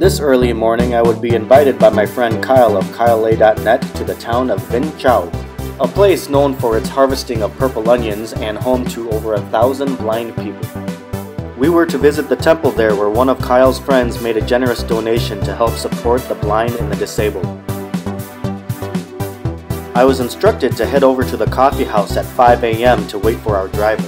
This early morning, I would be invited by my friend Kyle of KyleA.net to the town of Vinh, Chau, a place known for its harvesting of purple onions and home to over 1,000 blind people. We were to visit the temple there where one of Kyle's friends made a generous donation to help support the blind and the disabled. I was instructed to head over to the coffee house at 5 a.m. to wait for our driver.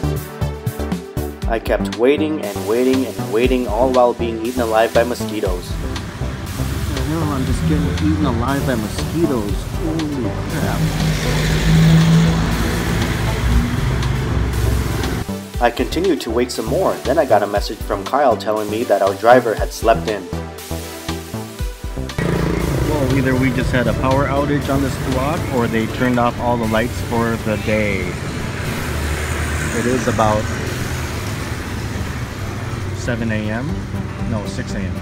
I kept waiting and waiting and waiting, all while being eaten alive by mosquitoes. What the hell? I'm just getting eaten alive by mosquitoes. Holy crap. I continued to wait some more, then I got a message from Kyle telling me that our driver had slept in. Well, either we just had a power outage on this block or they turned off all the lights for the day. It is about 7 a.m. No, 6 a.m.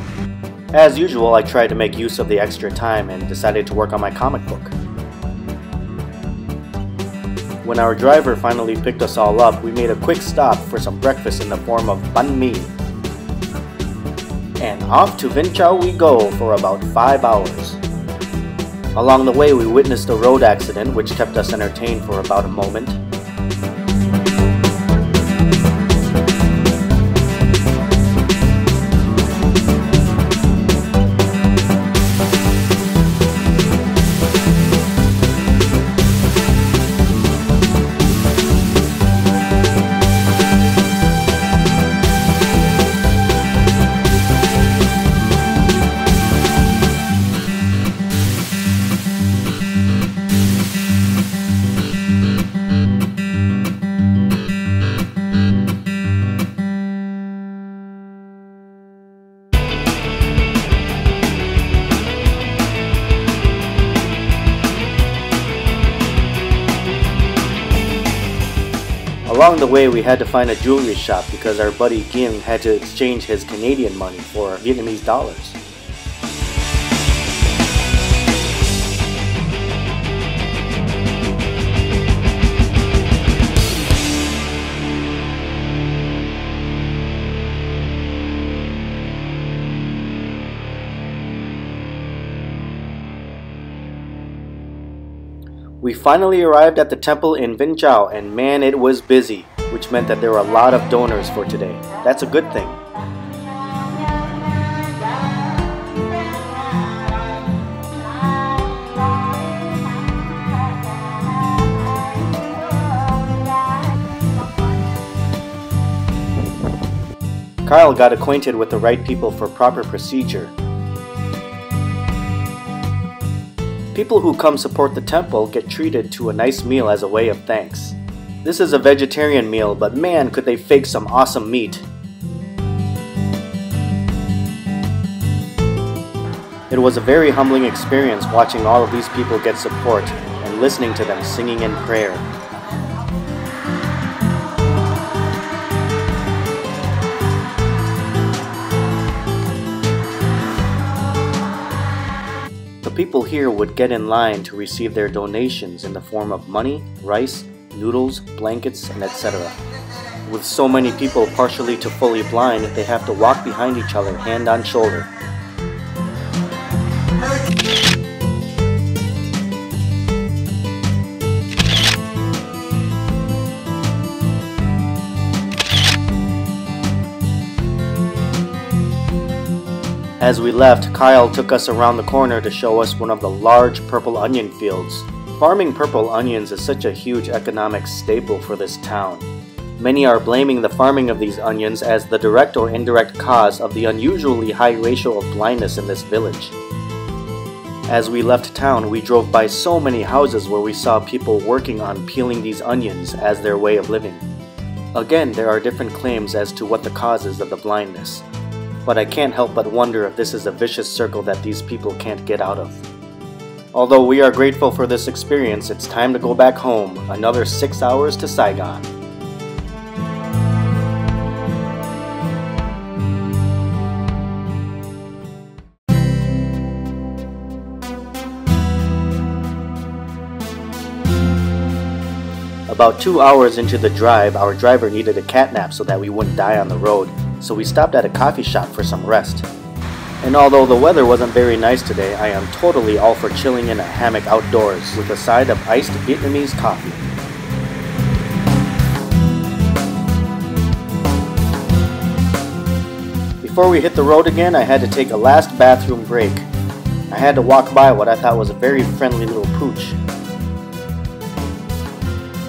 As usual, I tried to make use of the extra time and decided to work on my comic book. When our driver finally picked us all up, we made a quick stop for some breakfast in the form of banh mi. And off to Vinh Chau we go for about 5 hours. Along the way, we witnessed a road accident which kept us entertained for about a moment. Along the way, we had to find a jewelry shop because our buddy Nguyen had to exchange his Canadian money for Vietnamese dollars. We finally arrived at the temple in Vinh Chau, and man, it was busy, which meant that there were a lot of donors for today. That's a good thing. Kyle got acquainted with the right people for proper procedure. People who come support the temple get treated to a nice meal as a way of thanks. This is a vegetarian meal, but man, could they fake some awesome meat. It was a very humbling experience watching all of these people get support and listening to them singing in prayer. People here would get in line to receive their donations in the form of money, rice, noodles, blankets, and etc. With so many people partially to fully blind, they have to walk behind each other hand on shoulder. As we left, Kyle took us around the corner to show us one of the large purple onion fields. Farming purple onions is such a huge economic staple for this town. Many are blaming the farming of these onions as the direct or indirect cause of the unusually high ratio of blindness in this village. As we left town, we drove by so many houses where we saw people working on peeling these onions as their way of living. Again, there are different claims as to what the causes of the blindness. But I can't help but wonder if this is a vicious circle that these people can't get out of. Although we are grateful for this experience, it's time to go back home, another 6 hours to Saigon. About 2 hours into the drive, our driver needed a cat nap so that we wouldn't die on the road, so we stopped at a coffee shop for some rest. And although the weather wasn't very nice today, I am totally all for chilling in a hammock outdoors with a side of iced Vietnamese coffee. Before we hit the road again, I had to take a last bathroom break. I had to walk by what I thought was a very friendly little pooch.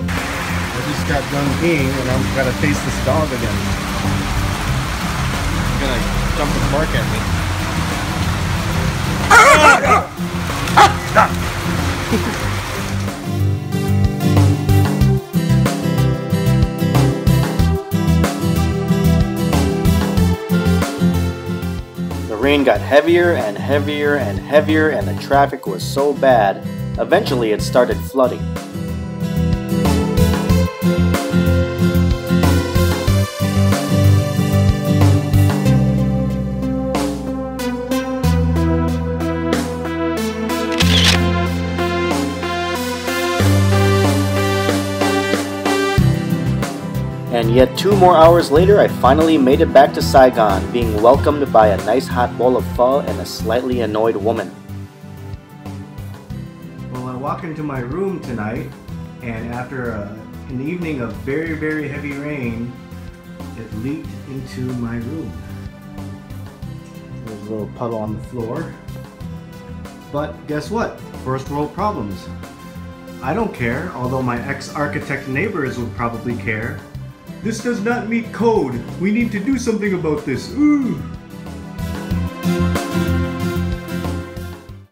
I just got done peeing and I'm gotta face this dog again. He's gonna jump and bark at me. The rain got heavier and heavier and heavier, and the traffic was so bad, eventually it started flooding. And yet 2 more hours later, I finally made it back to Saigon, being welcomed by a nice hot bowl of pho and a slightly annoyed woman. Well, I walk into my room tonight, and after an evening of very, very heavy rain, it leaked into my room. There's a little puddle on the floor. But guess what? First world problems. I don't care, although my ex-architect neighbors would probably care. This does not meet code. We need to do something about this. Ooh.